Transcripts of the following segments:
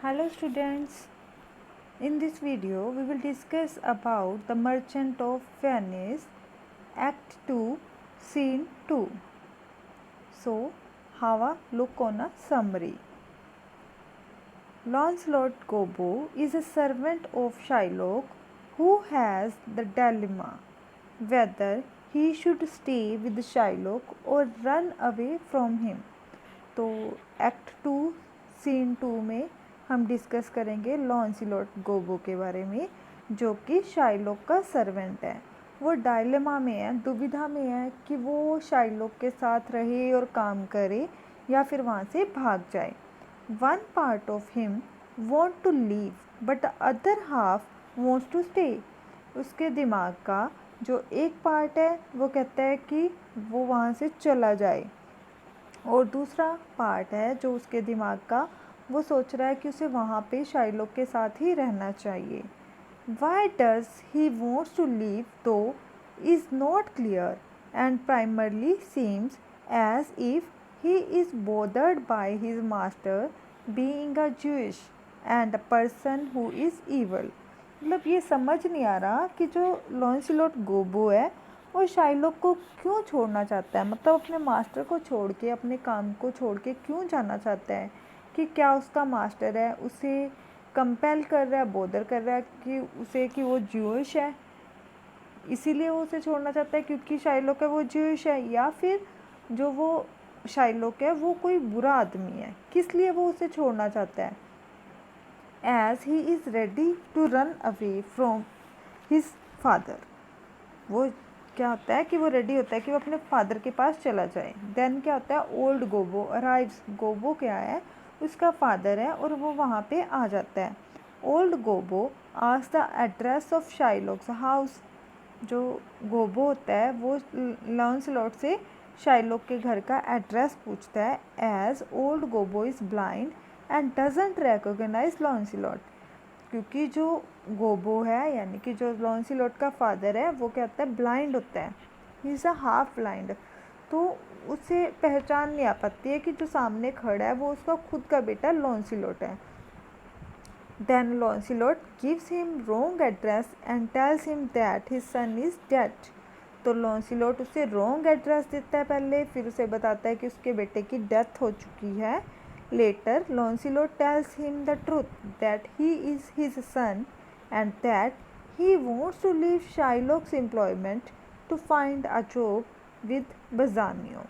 Hello students, in this video we will discuss about The Merchant of Venice, Act 2, Scene 2. So, have a look on a summary. Lancelot Gobbo is a servant of Shylock who has the dilemma whether he should stay with Shylock or run away from him. तो act 2 scene 2 में हम discuss करेंगे लॉन्सिलॉट गोबो के बारे में, जो कि Shylock का सर्वेंट है। वो डायलेमा में है, दुविधा में है कि वो शाइलॉक के साथ रहे और काम करे या फिर वहाँ से भाग जाए। One part of him want to leave but the other half wants to stay. उसके दिमाग का जो एक पार्ट है वो कहता है कि वो वहाँ से चला जाए, और दूसरा पार्ट है जो उसके दिमाग का वो सोच रहा है कि उसे वहाँ पे शाइलॉक के साथ ही रहना चाहिए। Why does he wants to leave though is not clear and primarily seems as if he is bothered by his master being a Jewish and a person who is evil. मतलब ये समझ नहीं आ रहा कि जो लॉन्सिलॉट गोबो है वो शाइलॉक को क्यों छोड़ना चाहता है, मतलब अपने मास्टर को छोड़ के, अपने काम को छोड़ के क्यों जाना चाहता है। कि क्या उसका मास्टर है उसे कंपेल कर रहा है, बोदर कर रहा है कि उसे कि वो ज्यूइश है, इसीलिए वो उसे छोड़ना चाहता है क्योंकि शाइलॉक है वो ज्यूइश है, या फिर जो वो शाइलॉक है वो कोई बुरा आदमी है, किस लिए वो उसे छोड़ना चाहता है। As he is ready to run away from his father, वो क्या होता है कि वो रेडी होता है कि वो अपने फादर के पास चला जाए। देन क्या होता है, ओल्ड गोबो अराइव्स। गोबो क्या है, उसका फादर है और वो वहाँ पे आ जाता है। Old Gobbo asks the address of Shylock's house. जो गोबो होता है वो लॉन्सलॉट से शाइलॉक के घर का एड्रेस पूछता है, as old Gobbo is blind and doesn't recognise Launcelot. क्योंकि जो गोबो है यानी कि जो लॉन्सिलॉट का फादर है वो क्या होता है, ब्लाइंड होता है, he is a half blind. तो उसे पहचान नहीं आ पाती है कि जो सामने खड़ा है वो उसका खुद का बेटा लॉन्सिलॉट है। Then Launcelot gives him wrong address and tells him that his son is dead. तो लॉन्सिलॉट उसे रॉन्ग एड्रेस देता है पहले, फिर उसे बताता है कि उसके बेटे की डेथ हो चुकी है। Later, Lancelot tells him the truth that he is his son and that he wants to leave Shylock's employment to find a job with Bassanio।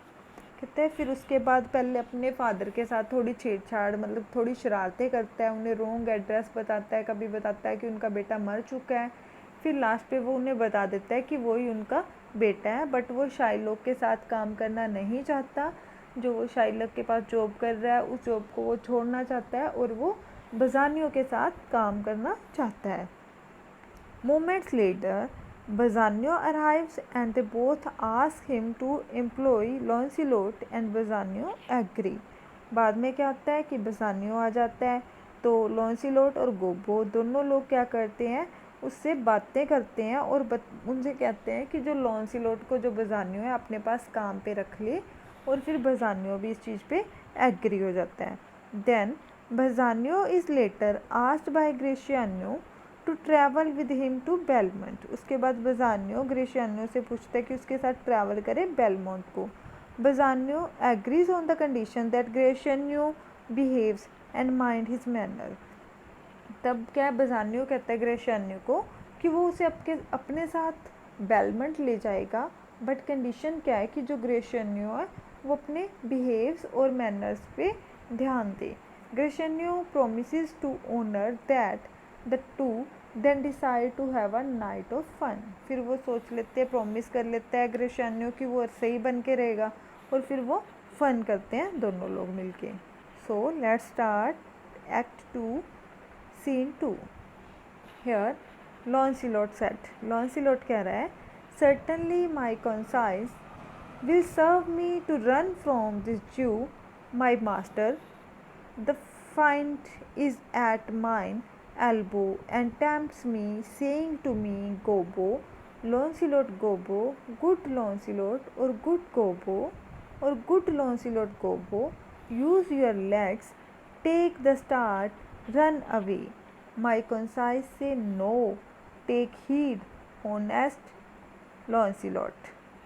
कहते हैं फिर उसके बाद पहले अपने फादर के साथ थोड़ी छेड़छाड़, मतलब थोड़ी शरारतें करता है, उन्हें रॉन्ग एड्रेस बताता है, कभी बताता है कि उनका बेटा मर चुका है, फिर लास्ट पे वो उन्हें बता देता है कि वही उनका बेटा है, बट वो शाइलॉक के साथ काम करना नहीं चाहता। जो वो शाइलॉक के पास जॉब कर रहा है उस जॉब को वो छोड़ना चाहता है और वो बजानियों के साथ काम करना चाहता है। Moments later Bassanio arrives and they both ask him to employ Lancelot and Bassanio agree। बाद में क्या होता है कि Bassanio आ जाता है, तो लॉन्सिलोट और गोबो दोनों लोग क्या करते हैं, उससे बातें करते हैं और उनसे कहते हैं कि जो लॉन्सिलोट को जो Bassanio है अपने पास काम पे रख ले, और फिर Bassanio भी इस चीज़ पे एग्री हो जाता है। Then Bassanio is later asked by Gratiano to travel with him to Belmont. उसके बाद बजानियो ग्रेशियानो से पूछता है कि उसके साथ ट्रैवल करे बेलमोंट को। Bassanio agrees on the condition that Gratiano behaves and mind his manner. तब क्या है, बजानियो कहता है ग्रेशियानो को कि वो उसे अपने साथ बेलमोंट ले जाएगा, बट कंडीशन क्या है कि जो ग्रेशियानो है वो अपने बिहेव्स और मैनर्स पे ध्यान दे। Gratiano promises to honour that the two then decide to have a night of fun. फिर वो सोच लेते हैं, प्रॉमिस कर लेता है ग्रेशियानो कि वो सही बन के रहेगा, और फिर वो फन करते हैं दोनों लोग मिलके। So let's start act 2 scene 2। Here Launcelot said, Launcelot कह रहा है, certainly my conscience will serve me to run from this Jew my master. The fiend is at mine elbow and tempts me, saying to me, Gobbo, Lancelot Gobbo, good Lancelot, or good Gobbo, or good Lancelot Gobbo, use your legs, take the start run away. My conscience say no. Take heed, honest Lancelot.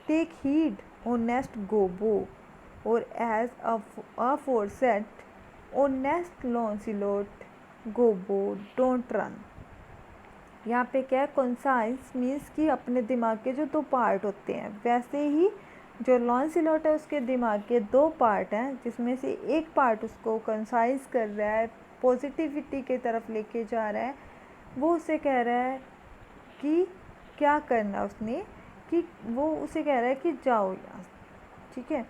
Take heed, honest Gobbo. Or as aforesaid, honest Lancelot, Gobbo, don't run. यहाँ पे क्या है, conscience means कि अपने दिमाग के जो दो पार्ट होते हैं, वैसे ही जो लॉन्सिलॉट है उसके दिमाग के दो पार्ट हैं, जिसमें से एक पार्ट उसको कंसाइज कर रहा है, पॉजिटिविटी की तरफ लेके जा रहा है। वो उसे कह रहा है कि क्या करना उसने, कि वो उसे कह रहा है कि जाओ यहाँ, ठीक है।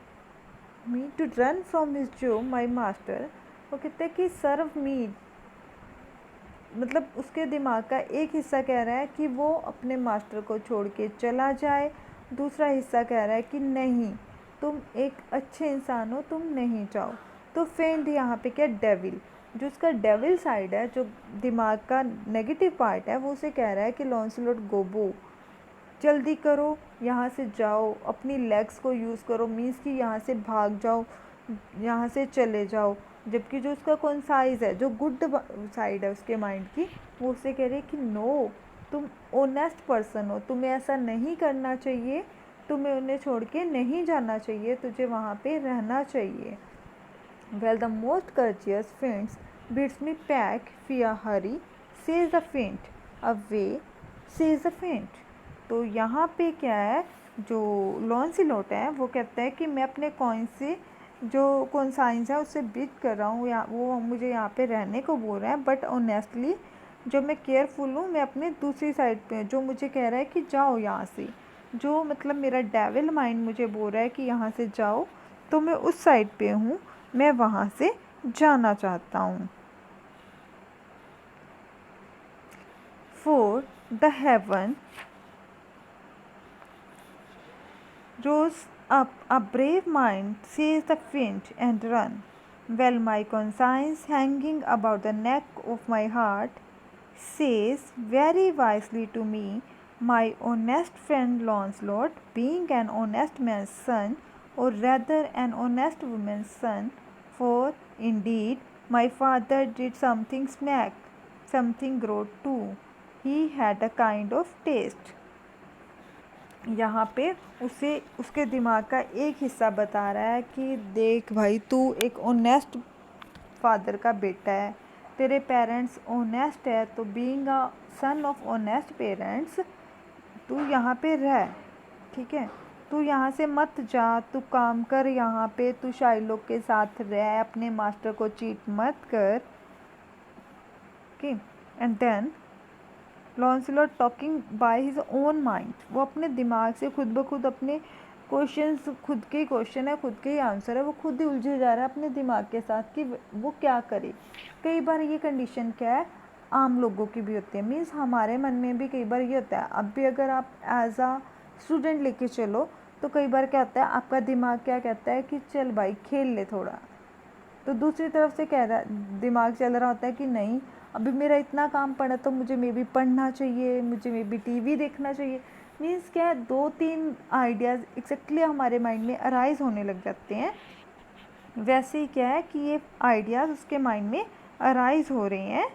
Me to run from his जो माई मास्टर, वो कहते हैं कि सर्व मी, मतलब उसके दिमाग का एक हिस्सा कह रहा है कि वो अपने मास्टर को छोड़ के चला जाए, दूसरा हिस्सा कह रहा है कि नहीं, तुम एक अच्छे इंसान हो, तुम नहीं जाओ। तो फेंट यहाँ पे क्या, डेविल, जो उसका डेविल साइड है, जो दिमाग का नेगेटिव पार्ट है, वो उसे कह रहा है कि लॉन्सलॉट गोबो, जल्दी करो, यहाँ से जाओ, अपनी लेग्स को यूज़ करो, मीन्स कि यहाँ से भाग जाओ, यहाँ से चले जाओ। जबकि जो उसका कॉन्साइज है, जो गुड साइड है उसके माइंड की, वो उससे कह रही है कि नो, तुम ऑनेस्ट पर्सन हो, तुम्हें ऐसा नहीं करना चाहिए, तुम्हें उन्हें छोड़ के नहीं जाना चाहिए, तुझे वहाँ पे रहना चाहिए। Well the most courageous fiend bids me pack via hurry, says the fiend away, says the fiend. तो यहाँ पे क्या है, जो लॉन्सिलॉट है वो कहता है कि मैं अपने कॉइन से जो कॉन्साइंस है उससे बिट कर रहा हूँ, या वो मुझे यहाँ पे रहने को बोल रहा है, बट ऑनेस्टली जो मैं केयरफुल हूँ, मैं अपने दूसरी साइड पे, जो मुझे कह रहा है कि जाओ यहाँ से, जो मतलब मेरा डेविल माइंड मुझे बोल रहा है कि यहाँ से जाओ, तो मैं उस साइड पे हूँ, मैं वहाँ से जाना चाहता हूँ। For the heaven rose up, a brave mind sees the faint and run. Well, my conscience hanging about the neck of my heart says very wisely to me, my honest friend Launcelot, being an honest man's son, or rather an honest woman's son, for indeed my father did something smack, something grow too. He had a kind of taste. यहाँ पे उसे उसके दिमाग का एक हिस्सा बता रहा है कि देख भाई, तू एक ऑनेस्ट फादर का बेटा है, तेरे पेरेंट्स ऑनेस्ट है, तो being a son of honest parents तू यहाँ पे रह, ठीक है, तू यहाँ से मत जा, तू काम कर यहाँ पे, तू शाइलोक के साथ रह, अपने मास्टर को चीट मत कर, okay. And then Launcelot talking by his own mind, वो अपने दिमाग से खुद ब खुद अपने क्वेश्चंस, खुद के क्वेश्चन है, खुद के ही आंसर है, वो खुद ही उलझे जा रहा है अपने दिमाग के साथ कि वो क्या करे। कई बार ये कंडीशन क्या है, आम लोगों की भी होती है, मीन्स हमारे मन में भी कई बार ये होता है। अब भी अगर आप एज आ स्टूडेंट लेके चलो, तो कई बार क्या होता है, आपका दिमाग क्या कहता है कि चल भाई खेल ले थोड़ा, तो दूसरी तरफ से कह रहा दिमाग चल रहा होता है कि नहीं, अभी मेरा इतना काम पड़ा, तो मुझे मे बी पढ़ना चाहिए, मुझे मे बी टीवी देखना चाहिए। मीन्स क्या है, दो तीन आइडियाज़ एक्जैक्टली हमारे माइंड में अराइज होने लग जाते हैं। वैसे ही क्या है कि ये आइडियाज़ उसके माइंड में अराइज हो रहे हैं,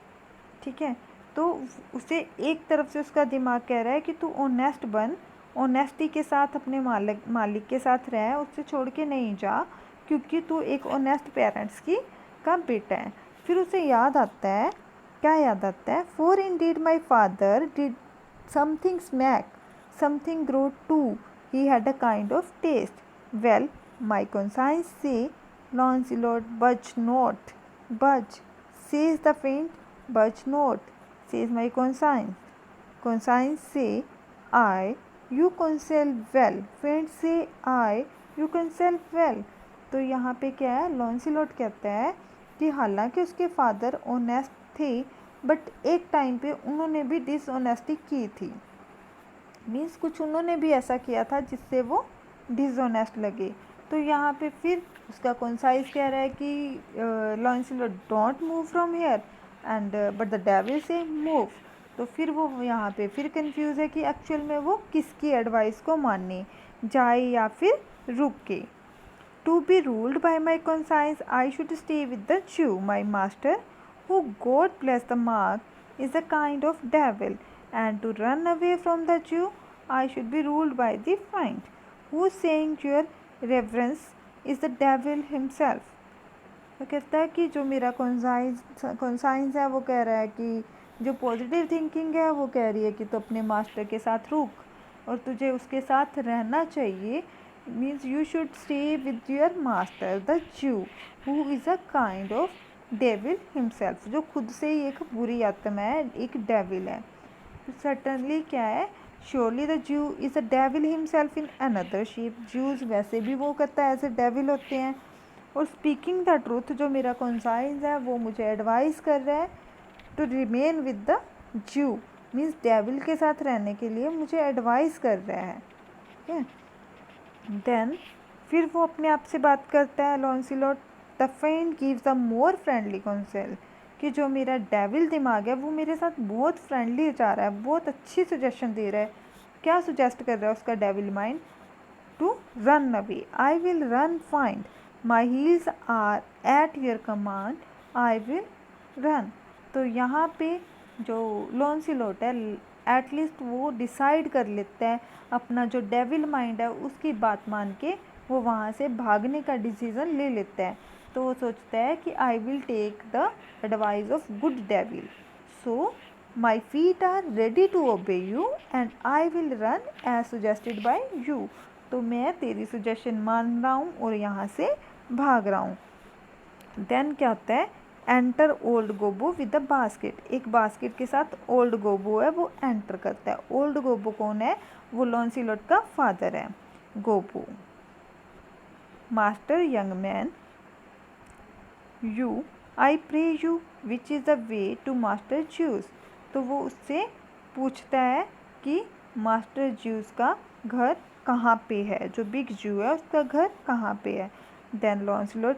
ठीक है। तो उसे एक तरफ से उसका दिमाग कह रहा है कि तू ऑनेस्ट बन, ऑनेस्टी के साथ अपने मालिक के साथ रह, उससे छोड़ के नहीं जा, क्योंकि तू एक ऑनेस्ट पेरेंट्स की का बेटा है। फिर उसे याद आता है, क्या याद आता है, for indeed my father did something smack, something grow to, he had a kind of taste. Well my conscience says Launcelot budge not, budge says the fiend, budge not says my conscience, conscience say I you cancel well, फेंट से I you cancel well. तो यहाँ पे क्या है, लॉन्सिलॉट कहता है कि हालांकि उसके फादर ऑनेस्ट थे, बट एक टाइम पे उन्होंने भी डिसऑनेस्टी की थी, मीन्स कुछ उन्होंने भी ऐसा किया था जिससे वो डिसऑनेस्ट लगे। तो यहाँ पे फिर उसका कॉन्साइज कह रहा है कि Launcelot don't move from here and but the devil say move. तो फिर वो यहाँ पे फिर कंफ्यूज है कि एक्चुअल में वो किसकी एडवाइस को माने, जाए या फिर रुक के। To be ruled by my conscience I should stay with the Jew, my master, who God bless the mark is a kind of devil, and to run away from the Jew I should be ruled by the fiend. Who saying your reverence is the devil himself. तो कहता है कि जो मेरा conscience है वो कह रहा है कि जो पॉजिटिव थिंकिंग है वो कह रही है कि तो अपने मास्टर के साथ रुक और तुझे उसके साथ रहना चाहिए, means you should stay with your master the zoo who is a kind of devil himself, जो खुद से ही एक बुरी आत्मा है, एक डेविल है. तो सर्टनली क्या है, surely the zoo is a devil himself in another shape. Juice वैसे भी वो कहता है ऐसे डेविल होते हैं. और स्पीकिंग द ट्रूथ, जो मेरा कॉन्साइंस है वो मुझे एडवाइस कर रहा है to remain with the Jew, means devil के साथ रहने के लिए मुझे एडवाइस कर रहा है. ठीक है. देन फिर वो अपने आप से बात करता है Launcelot. The friend gives a more friendly counsel, कि जो मेरा डेविल दिमाग है वो मेरे साथ बहुत फ्रेंडली जा रहा है, बहुत अच्छी सजेशन दे रहा है. क्या सुजेस्ट कर रहा है उसका devil mind? To run away. I will run fiend, my heels are at your command, I will run. तो यहाँ पे जो लॉन्सिलॉट है एटलीस्ट वो डिसाइड कर लेता है, अपना जो डेविल माइंड है उसकी बात मान के वो वहाँ से भागने का डिसीज़न ले लेता है. तो वो सोचता है कि I will take the advice of good devil, so my feet are ready to obey you and I will run as suggested by you. तो मैं तेरी सजेशन मान रहा हूँ और यहाँ से भाग रहा हूँ. देन क्या होता है, enter old Gobbo with the basket. एक बास्केट के साथ ओल्ड गोबो है वो एंटर करता है. ओल्ड गोबो कौन है? वो लॉन्सिलॉट का फादर है. Gobbo. Master young man you, I pray you which is the way to master Jew's. तो वो उससे पूछता है कि मास्टर ज्यूस का घर कहाँ पे है, जो बिग जू है उसका घर कहाँ पे है. Then Launcelot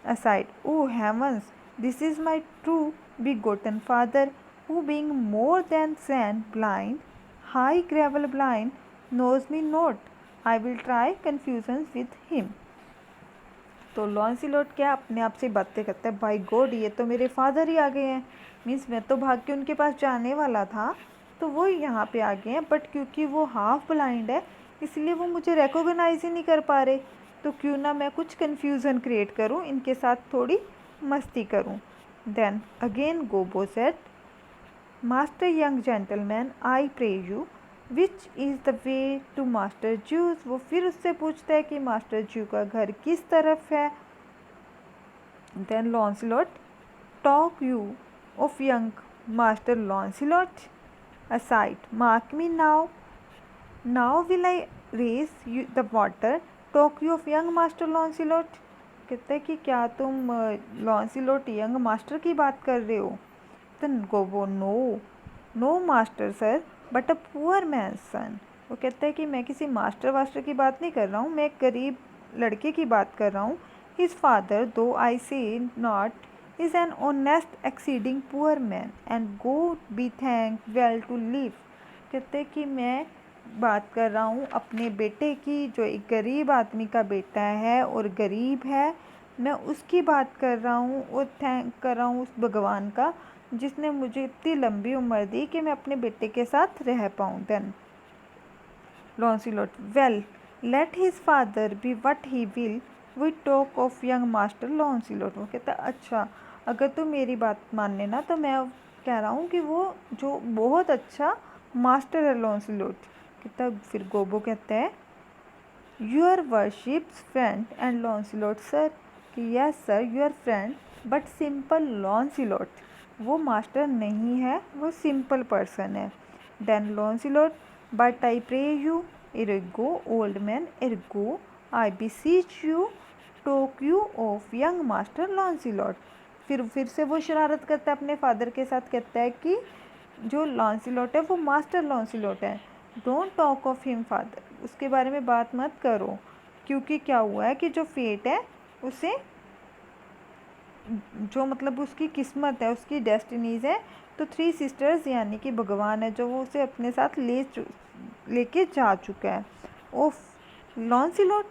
aside, oh heavens, this is my true begotten father, who being more than sand blind, high gravel blind, knows me not. I will try confusions with him. तो लॉन्सिलॉट क्या अपने आप से बातें करता है, बाई गॉड ये तो मेरे फादर ही आ गए हैं, मीन्स मैं तो भाग के उनके पास जाने वाला था तो वो यहाँ पे आ गए हैं, बट क्योंकि वो हाफ ब्लाइंड है इसलिए वो मुझे रिकॉग्नाइज ही नहीं कर पा रहे. तो क्यों ना मैं कुछ कन्फ्यूज़न क्रिएट करूं, इनके साथ थोड़ी मस्ती करूं. Then again Gobbo said, master young gentleman I pray you which is the way to master Jew's. वो फिर उससे पूछता है कि मास्टर जू का घर किस तरफ है. Then Launcelot, talk you of young master Launcelot aside, mark me now, now will I raise you the water, talk you of young master Launcelot. कहते हैं कि क्या तुम लॉन्सिलॉट यंग मास्टर की बात कर रहे हो. Then Gobbo, no no master sir but a poor man son. वो कहता है कि मैं किसी मास्टर वास्टर की बात नहीं कर रहा हूँ, मैं एक गरीब लड़के की बात कर रहा हूँ. His father though I say not is an honest exceeding poor man and go be thank well to live. कहते हैं कि मैं बात कर रहा हूँ अपने बेटे की, जो एक गरीब आदमी का बेटा है और गरीब है, मैं उसकी बात कर रहा हूँ और थैंक कर रहा हूँ उस भगवान का जिसने मुझे इतनी लंबी उम्र दी कि मैं अपने बेटे के साथ रह पाऊँ. Then Lancelot, well let his father be what he will, we talk of young master Lancelot. वो कहता है अच्छा अगर तू मेरी बात मानने ना तो मैं कह रहा हूँ कि वो जो बहुत अच्छा मास्टर है लॉन्सिलॉट. कहता फिर गोबो कहता है, your worship's friend and Lancelot sir, कि yes sir your friend but simple Lancelot. वो मास्टर नहीं है, वो सिंपल पर्सन है. Then Lancelot, but I pray you ergo old man ergo I beseech you talk you of young master Lancelot. फिर से वो शरारत करता है अपने फादर के साथ. कहता है कि जो लॉन्सिलॉट है वो मास्टर लॉन्सिलॉट है, don't talk of him father, उसके बारे में बात मत करो. क्योंकि क्या हुआ है कि जो फेट है उसे, जो मतलब उसकी किस्मत है, उसकी डेस्टिनीज़ है, तो 3 सिस्टर्स यानी कि भगवान है जो वो उसे अपने साथ लेके जा चुका है. Of Lancelot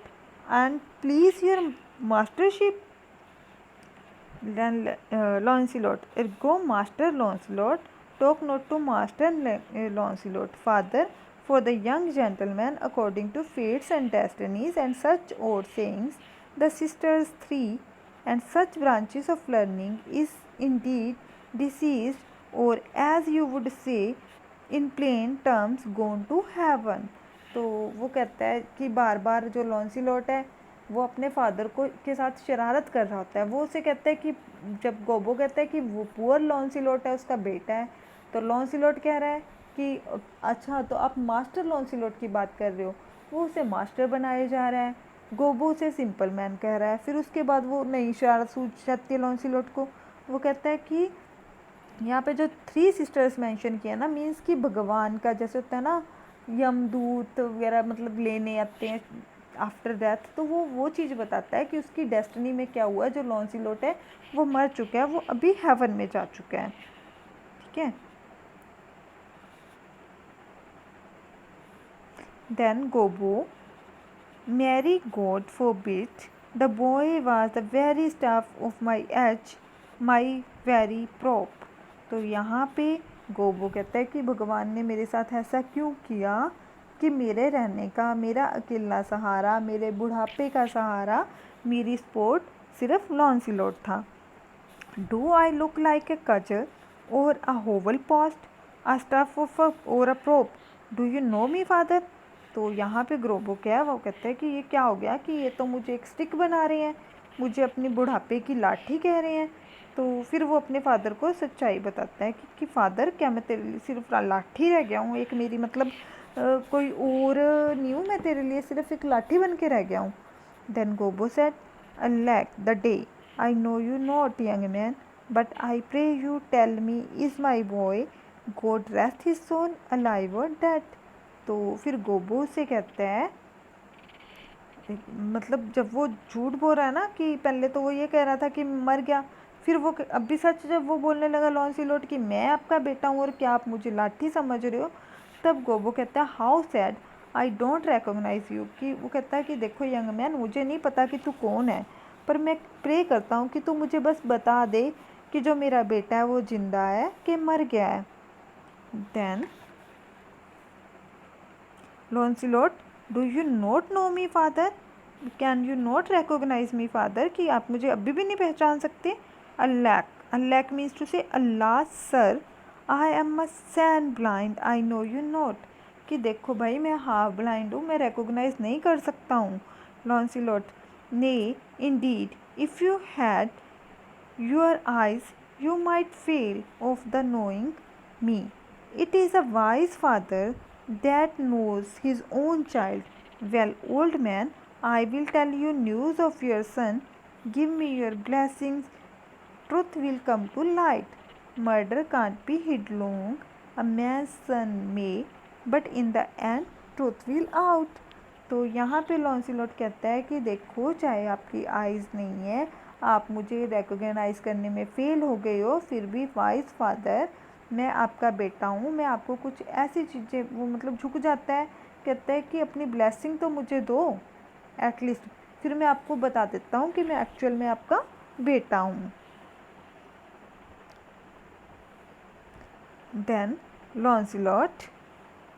and please your mastership. Then Lancelot, Ergo Master Lancelot, talk not to Master Lancelot, father, for the young gentleman, according to fates and destinies, and such odd sayings, the sisters three, and such branches of learning is indeed deceased, or as you would say in plain terms, gone to heaven. तो वो कहता है कि बार बार जो लॉन्सिलॉट है वो अपने father को के साथ शरारत कर रहा होता है। वो उसे कहता है कि जब गोबो कहता है कि वो पुअर लॉन्सिलॉट है, उसका बेटा है, तो लॉन्सिलॉट कह रहा है कि अच्छा तो आप मास्टर लॉन्सिलॉट की बात कर रहे हो। वो उसे मास्टर बनाए जा रहा है, गोबो उसे सिंपल मैन कह रहा है। फिर उसके बाद वो नई शरारत सूझ जाती है लॉन्सिलॉट को। वो कहता है कि यहाँ पे जो थ्री सिस्टर्स मेंशन किया ना, मीन्स कि भगवान का जैसे होता है ना यमदूत वगैरह, मतलब लेने आते हैं आफ्टर डेथ, तो वो चीज़ बताता है कि उसकी डेस्टिनी में क्या हुआ है। जो लॉन्सिलॉट है वो मर चुका है, वो अभी हेवन में जा चुका है। ठीक है। Then Gobbo, marry God forbid, the boy was the very staff of my age, my very prop. तो यहाँ पे गोबो कहता है कि भगवान ने मेरे साथ ऐसा क्यों किया कि मेरे रहने का, मेरा अकेला सहारा, मेरे बुढ़ापे का सहारा, मेरी सपोर्ट सिर्फ लॉन्सिलॉट था। Do I look like a cudgel or a hovel post, a stuff of or a prop, do you know me father. तो यहाँ पे ग्रोबो क्या है, वो कहता है कि ये क्या हो गया कि ये तो मुझे एक स्टिक बना रहे हैं, मुझे अपनी बुढ़ापे की लाठी कह रहे हैं। तो फिर वो अपने फादर को सच्चाई बताता है कि फादर क्या मैं तेरे लिए सिर्फ लाठी रह गया हूँ, एक मेरी मतलब कोई और नहीं हूँ, मैं तेरे लिए सिर्फ एक लाठी बन के रह गया हूँ। Then Gobbo said, alack the day, I know you not, young man, but I pray you tell me, is my boy, God rest his soul, alive or dead। तो फिर गोबो से कहता है, मतलब जब वो झूठ बोल रहा है ना कि पहले तो वो ये कह रहा था कि मर गया, फिर वो अभी सच जब वो बोलने लगा लॉन्सिलॉट कि मैं आपका बेटा हूँ और क्या आप मुझे लाठी समझ रहे हो, तब गोबो कहता है how sad, I don't recognize you. कि वो कहता है कि देखो यंग मैन, मुझे नहीं पता कि तू कौन है, पर मैं प्रे करता हूँ कि तू मुझे बस बता दे कि जो मेरा बेटा है वो जिंदा है कि मर गया है। Then Lancelot, do you not know me father, can you not recognise me father, कि आप मुझे अभी भी नहीं पहचान सकते। अल्लाह, अल्लाह means to say alack sir, I am a sand blind, I know you not. कि देखो भाई मैं हाफ ब्लाइंड हूँ, मैं रिकॉग्नाइज नहीं कर सकता हूँ। लॉन्सिलॉट, ने Indeed, if you had your eyes, you might fail of the knowing me. It is a wise father that knows his own child. Well, old man, I will tell you news of your son. Give me your blessings. Truth will come to light. Murder can't be hid long. A man's son may, but in the end, truth will out. तो यहाँ पे लॉन्सिलॉट कहता है कि देखो चाहे आपकी eyes नहीं है, आप मुझे रिकॉग्नाइज़ करने में फ़ेल हो गए हो, फिर भी वाइज फादर, मैं आपका बेटा हूँ, मैं आपको कुछ ऐसी चीज़ें, वो मतलब झुक जाता है, कहता है कि अपनी ब्लेसिंग तो मुझे दो एटलीस्ट, फिर मैं आपको बता देता हूँ कि मैं एक्चुअल में आपका बेटा हूँ। Then Lancelot,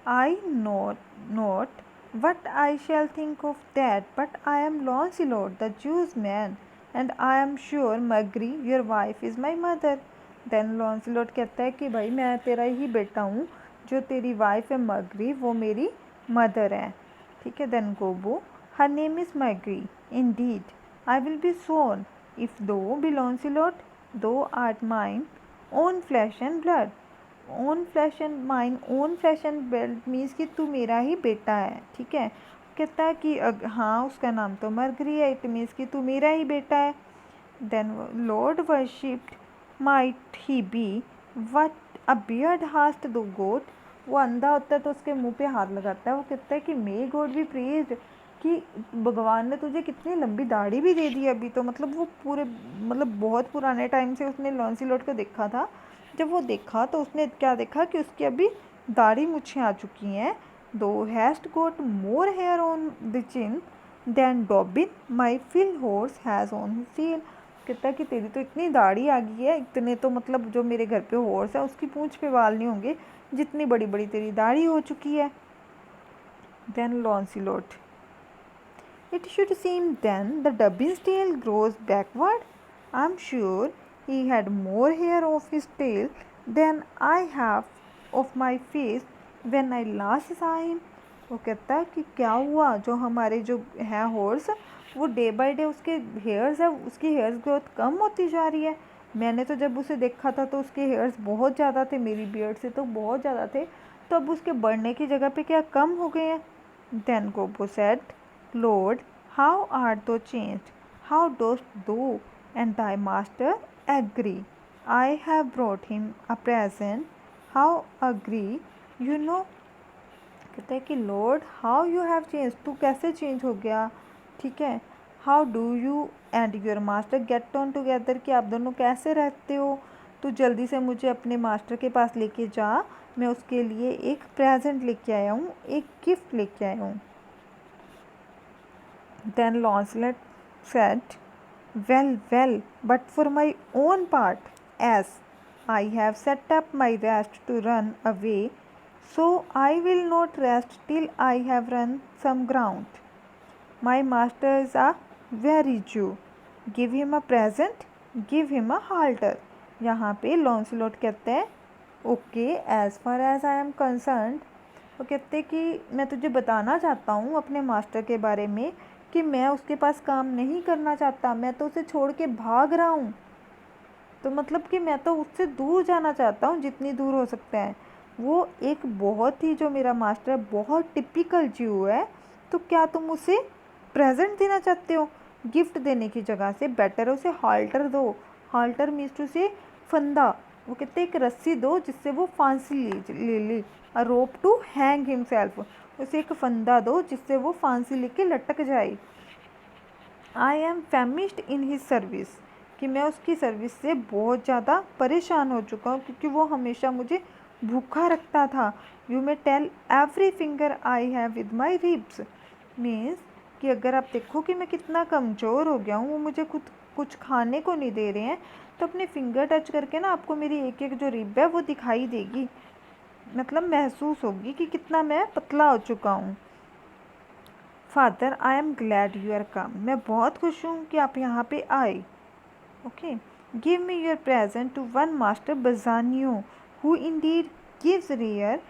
I know not what I shall think of that, but I am Lancelot, the Jew's man, and I am sure Margery, your wife, is my mother. Then Lancelot कहता है कि भाई मैं तेरा ही बेटा हूँ, जो तेरी वाइफ है मर्गरी वो मेरी मदर है। ठीक है। Then Gobbo, her name is Margery, indeed, I will be sworn, if thou be Lancelot, thou art mine own flesh and blood। Own flash and mine, own flash and blood means कि तू मेरा ही बेटा है। ठीक है। कहता है कि हाँ उसका नाम तो मरगरी है, इट मीन्स कि तू मेरा ही बेटा है। Then lord worshipped might he be, what a beard hast thou got. वो अंधा होता है तो उसके मुंह पे हाथ लगाता है। वो कहता है कि मे गॉड बी प्रेज्ड, कि भगवान ने तुझे कितनी लंबी दाढ़ी भी दे दी अभी तो। मतलब वो पूरे मतलब बहुत पुराने टाइम से उसने लॉन्सिलॉट को देखा था। जब वो देखा तो उसने क्या देखा कि उसकी अभी दाढ़ी मुच्छें आ चुकी हैं। Thou hast got more hair on the chin than Dobbin, my fill horse has on his tail. कहता है कि तेरी तो इतनी दाढ़ी आ गई है, इतने तो मतलब जो मेरे घर पे हॉर्स है उसकी पूंछ पे बाल नहीं होंगे जितनी बड़ी बड़ी तेरी दाढ़ी हो चुकी है। Then Lancelot, it should seem then the dubbin's tail grows backward. I'm sure he had more hair off his tail than I have of my face when I last saw him. वो कहता है कि क्या हुआ, जो हमारे जो है हॉर्स वो डे बाय डे उसके हेयर्स है, उसकी हेयर्स ग्रोथ कम होती जा रही है। मैंने तो जब उसे देखा था तो उसके हेयर्स बहुत ज़्यादा थे, मेरी बियर्ड से तो बहुत ज़्यादा थे, तो अब उसके बढ़ने की जगह पे क्या कम हो गए हैं। Then Gobbo said, lord, how art thou changed? How dost thou and thy master agree? I have brought him a present. How agree? You know, कहते हैं कि Lord how you have change, तू कैसे चेंज हो गया, ठीक है। How do you and your master get on together, कि आप दोनों कैसे रहते हो। तू जल्दी से मुझे अपने मास्टर के पास लेके जा, मैं उसके लिए एक प्रेजेंट लेके आया हूँ, एक गिफ्ट लेके आया हूँ। Then Launcelot said, well, well, but for my own part, as I have set up my rest to run away, so I will not rest till I have run some ground. My master is a very Jew. Give him a present, give him a halter. यहाँ पे Launcelot कहते हैं okay, as far as I am concerned, वो कहते हैं कि मैं तुझे बताना चाहता हूँ अपने मास्टर के बारे में कि मैं उसके पास काम नहीं करना चाहता, मैं तो उसे छोड़ के भाग रहा हूँ। तो मतलब कि मैं तो उससे दूर जाना चाहता हूँ जितनी दूर हो सकता है। वो एक बहुत ही, जो मेरा मास्टर है बहुत टिपिकल ज्यू है, तो क्या तुम उसे प्रेजेंट देना चाहते हो? गिफ्ट देने की जगह से बेटर है उसे हाल्टर दो। हाल्टर मीन्स टू से फंदा। वो कहते हैं एक रस्सी दो जिससे वो फांसी ले ले, अ रोप टू हैंग हिमसेल्फ, उसे एक फंदा दो जिससे वो फांसी लेके लटक जाए। I am famished in his service, कि मैं उसकी सर्विस से बहुत ज़्यादा परेशान हो चुका हूँ क्योंकि वो हमेशा मुझे भूखा रखता था। You may tell every finger I have with my ribs, means कि अगर आप देखो कि मैं कितना कमज़ोर हो गया हूँ, वो मुझे खुद कुछ खाने को नहीं दे रहे हैं, तो अपने फिंगर टच करके ना आपको मेरी एक एक जो रिब है वो दिखाई देगी, मतलब महसूस होगी कि कितना मैं पतला हो चुका हूँ। Father, I am glad you are come, मैं बहुत खुश हूँ कि आप यहाँ पे आए। Okay, give me your present to one master Bassanio who indeed gives rare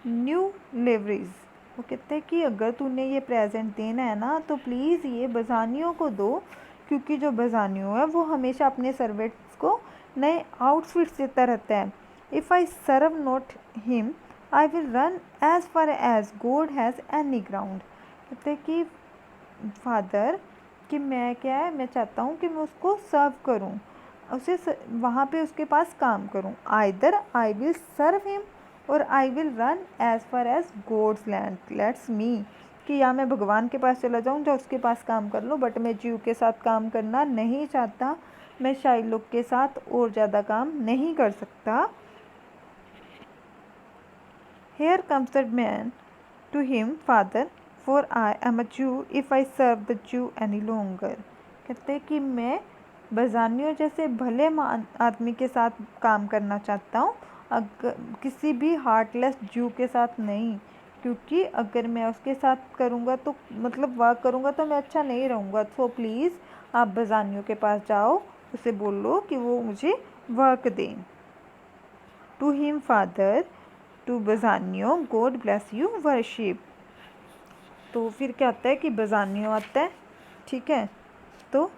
new liveries. वो कहते हैं कि अगर तूने ये प्रेजेंट देना है ना तो प्लीज़ ये बजानियों को दो, क्योंकि जो बजानियो है वो हमेशा अपने सर्वेंट्स को नए आउटफिट्स देता रहता है। If I serve not him I will run as far as God has any ground. कहते हैं कि फादर, कि मैं क्या है, मैं चाहता हूँ कि मैं उसको सर्व करूँ, उसे वहाँ पे उसके पास काम करूँ। Either I will serve him or I will run as far as God's land lets me, कि या मैं भगवान के पास चला जाऊँ या उसके पास काम कर लूँ, बट मैं जीव के साथ काम करना नहीं चाहता, मैं शाइलोक के साथ और ज़्यादा काम नहीं कर सकता। Here comes the man to him, father, for I am a Jew if I serve the Jew any longer. कहते हैं कि मैं बजानियों जैसे भले आदमी के साथ काम करना चाहता हूँ, अगर किसी भी हार्टलेस जू के साथ नहीं, क्योंकि अगर मैं उसके साथ करूँगा तो मतलब वर्क करूँगा तो मैं अच्छा नहीं रहूँगा। सो प्लीज़ आप बजानियों के पास जाओ, उसे बोलो कि वो मुझे वर्क दें। To him father, to Bassanio, God bless you worship. तो फिर क्या आता है कि बजानियो आता है, ठीक है, तो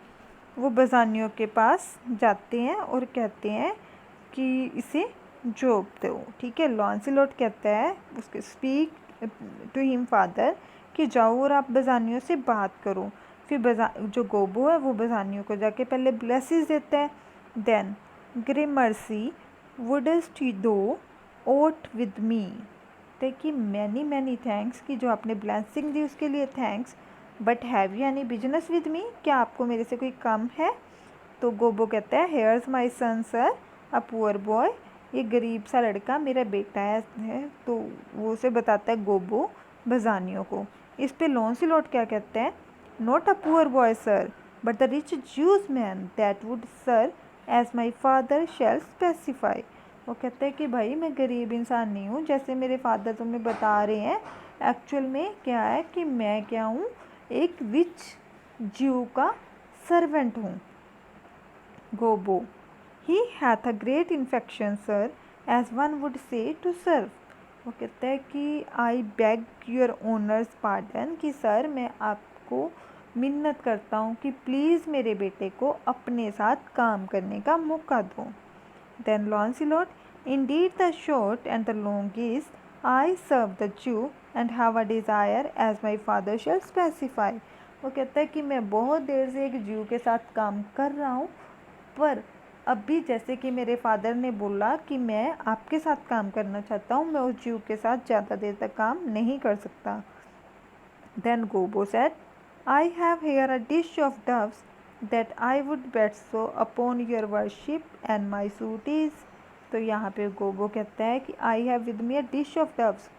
वो बजानियों के पास जाते हैं और कहते हैं कि इसे जॉब दो, ठीक है। लॉन्सिलॉट कहता है उसके स्पीक टू हिम फादर, कि जाओ और आप बजानियों से बात करो। फिर जो गोबो है वो बजानियों को जाके पहले ब्लेसिस देता है। देन ग्रेमर्सी वुडस्ट दो ओट विद मी, कि मैनी मैनी थैंक्स, कि जो आपने ब्लेसिंग दी उसके लिए thanks, but have you any business with me, क्या आपको मेरे से कोई काम है? तो गोबो कहता है here's my son sir a poor boy, ये गरीब सा लड़का मेरा बेटा है। तो वो उसे बताता है गोबो बजानियों को। इस पे लॉन्सिलॉट क्या कहते हैं, not a poor boy sir, but the rich Jews man that would serve as my father shall specify. वो कहते हैं कि भाई मैं गरीब इंसान नहीं हूँ जैसे मेरे फादर तुम्हें बता रहे हैं, एक्चुअल में क्या है कि मैं क्या हूँ, एक रिच ज्यू का सर्वेंट हूँ. Gobo. He hath a great infection, sir, as one would say to serve. वो कहता है कि आई बैग योर ओनर्स पार्डन, कि सर मैं आपको मिन्नत करता हूँ कि प्लीज़ मेरे बेटे को अपने साथ काम करने का मौका दो. Then Lancelot, indeed the short and the long is, I serve the Jew and have a desire as my father shall specify. वो कहता है कि मैं बहुत देर से एक ज्यू के साथ काम कर रहा हूँ, पर अभी जैसे कि मेरे फादर ने बोला कि मैं आपके साथ काम करना चाहता हूँ, मैं उस ज्यू के साथ ज़्यादा देर तक काम नहीं कर सकता. Then Gobo said, I have here a dish of doves that I would bestow upon your worship and my suit is. तो यहाँ पे गोबो कहता है कि I have with me a dish of doves,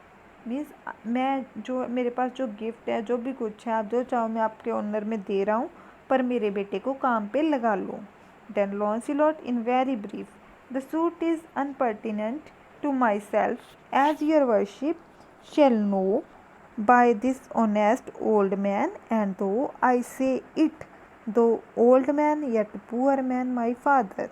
means मैं जो मेरे पास जो गिफ्ट है, जो भी कुछ है, आप जो चाहो मैं आपके ऑनर में दे रहा हूँ, पर मेरे बेटे को काम पे लगा लो. Then Lancelot in very brief, the suit is unpertinent to myself, as your worship shall know by this honest old man, and though I say it, though old man yet poor man my father.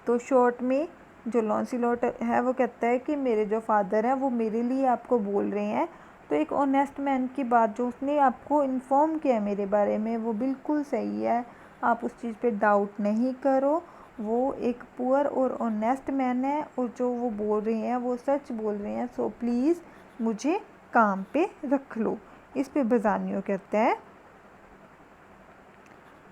तो short में जो लॉन्सिलॉट है वो कहता है कि मेरे जो फादर हैं वो मेरे लिए आपको बोल रहे हैं, तो एक ऑनेस्ट मैन की बात जो उसने आपको इन्फॉर्म किया है मेरे बारे में वो बिल्कुल सही है, आप उस चीज़ पे डाउट नहीं करो. वो एक पुअर और ऑनेस्ट मैन है और जो वो बोल रहे हैं वो सच बोल रहे हैं, सो प्लीज़ मुझे काम पे रख लो. इस पे बजानियो कहता है,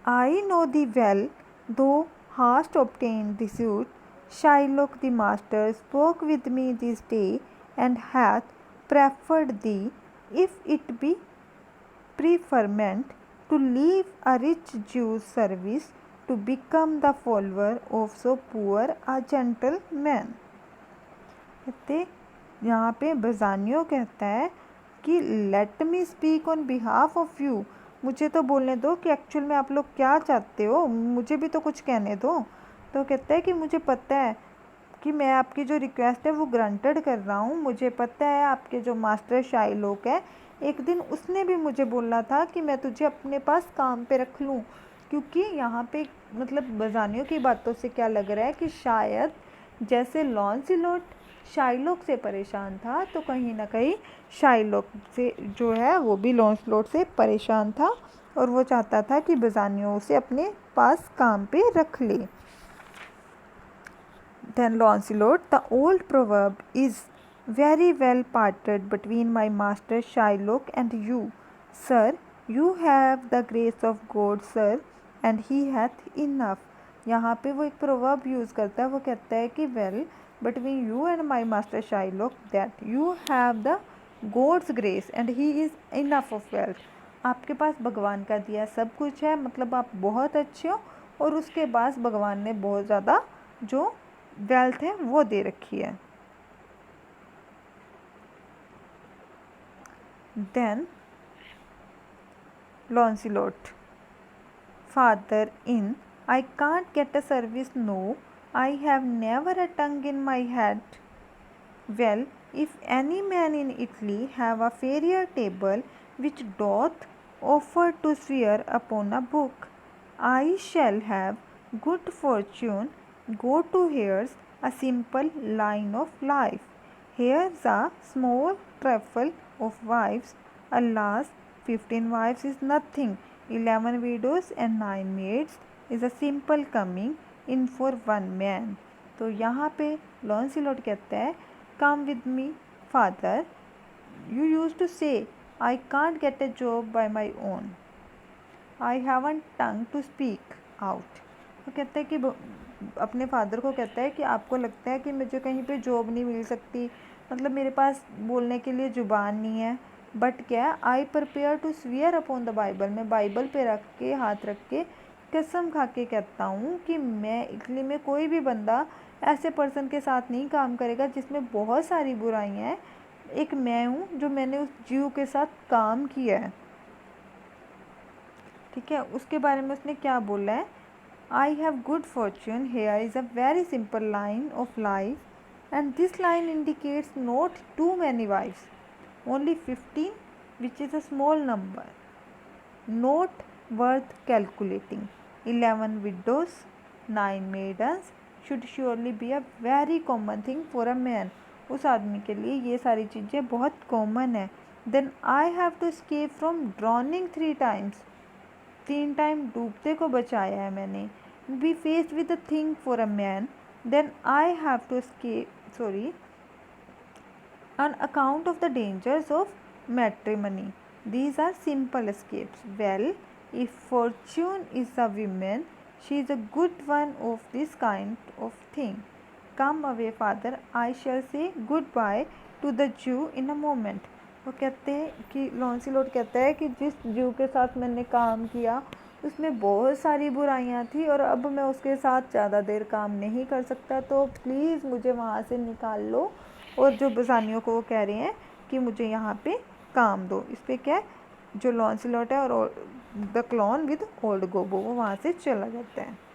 आई नो दी वेल दो hast obtained the suit, Shylock the master spoke with me this day, and hath preferred thee, if it be preferment, to leave a rich Jew's service, to become the follower of so poor a gentleman. कहते यहाँ पे बजानियो कहता है कि let me speak on behalf of you, मुझे तो बोलने दो कि एक्चुअल में आप लोग क्या चाहते हो, मुझे भी तो कुछ कहने दो. तो कहता है कि मुझे पता है कि मैं आपकी जो रिक्वेस्ट है वो ग्रांटेड कर रहा हूँ, मुझे पता है आपके जो मास्टर शाइलोक है, एक दिन उसने भी मुझे बोला था कि मैं तुझे अपने पास काम पे रख लूँ. क्योंकि यहाँ पे मतलब बजानियों की बातों से क्या लग रहा है कि शायद जैसे लॉन्सिलॉट शाइलोक से परेशान था, तो कहीं ना कहीं शाइलोक से जो है वो भी लॉन्सलॉट से परेशान था और वो चाहता था कि बजानियो उसे अपने पास काम पे रख ले. Then Lancelot, the old proverb is very well parted between my master Shylock and you, sir. You have the grace of God, sir, and he hath enough. यहाँ पे वो एक proverb यूज़ करता है, वो कहता है कि well between you and my master Shylock that you have the God's grace and he is enough of wealth. आपके पास भगवान का दिया सब कुछ है, मतलब आप बहुत अच्छे हो और उसके पास भगवान ने बहुत ज़्यादा जो वेल्थ है वो दे रखी है. Then Lancelot, father in, I can't get a service, no, I have never a tongue in my head. Well, if any man in Italy have a fairer table which doth offer to swear upon a book, I shall have good fortune. Go to here's a simple line of life. Here's a small trifle of wives. Alas, 15 wives is nothing. 11 widows and 9 maids is a simple coming in for one man. तो यहाँ पे लॉन्सिलॉट कहता है, come with me, father. You used to say, I can't get a job by my own. I haven't tongue to speak out. वो कहता है कि अपने फादर को कहता है कि आपको लगता है कि मुझे कहीं पे जॉब नहीं मिल सकती, मतलब मेरे पास बोलने के लिए ज़ुबान नहीं है, बट क्या, I prepare to swear upon the Bible, मैं बाइबल पे रख के हाथ रख के कसम खा के कहता हूँ कि मैं इटली में कोई भी बंदा ऐसे पर्सन के साथ नहीं काम करेगा जिसमें बहुत सारी बुराइयाँ हैं. एक मैं हूँ जो मैंने उस जीव के साथ काम किया है. ठीक है, उसके बारे में उसने क्या बोला है, I have good fortune here is a very simple line of life and this line indicates not too many wives, only 15 which is a small number, not worth calculating, 11 widows, 9 maidens should surely be a very common thing for a man. उस आदमी के लिए ये सारी चीज़ें बहुत common है. Then I have to escape from drowning 3 times. 3 time डूबते को बचाया है मैंने. Be faced with a thing for a man. Then I have to escape, on account of the dangers of matrimony. These are simple escapes. Well, if fortune is a woman, she is a good one of this kind of thing. Come away, father. I shall say goodbye to the Jew in a moment. वो कहते हैं कि लॉन्सिलोट कहता है कि जिस जू के साथ मैंने काम किया उसमें बहुत सारी बुराइयां थी और अब मैं उसके साथ ज़्यादा देर काम नहीं कर सकता, तो प्लीज़ मुझे वहाँ से निकाल लो. और जो बसानियों को वो कह रहे हैं कि मुझे यहाँ पे काम दो. इस पर क्या है, जो लॉन्सिलोट है और द क्लॉन विद ओल्ड गोबो वो वहाँ से चला जाता है.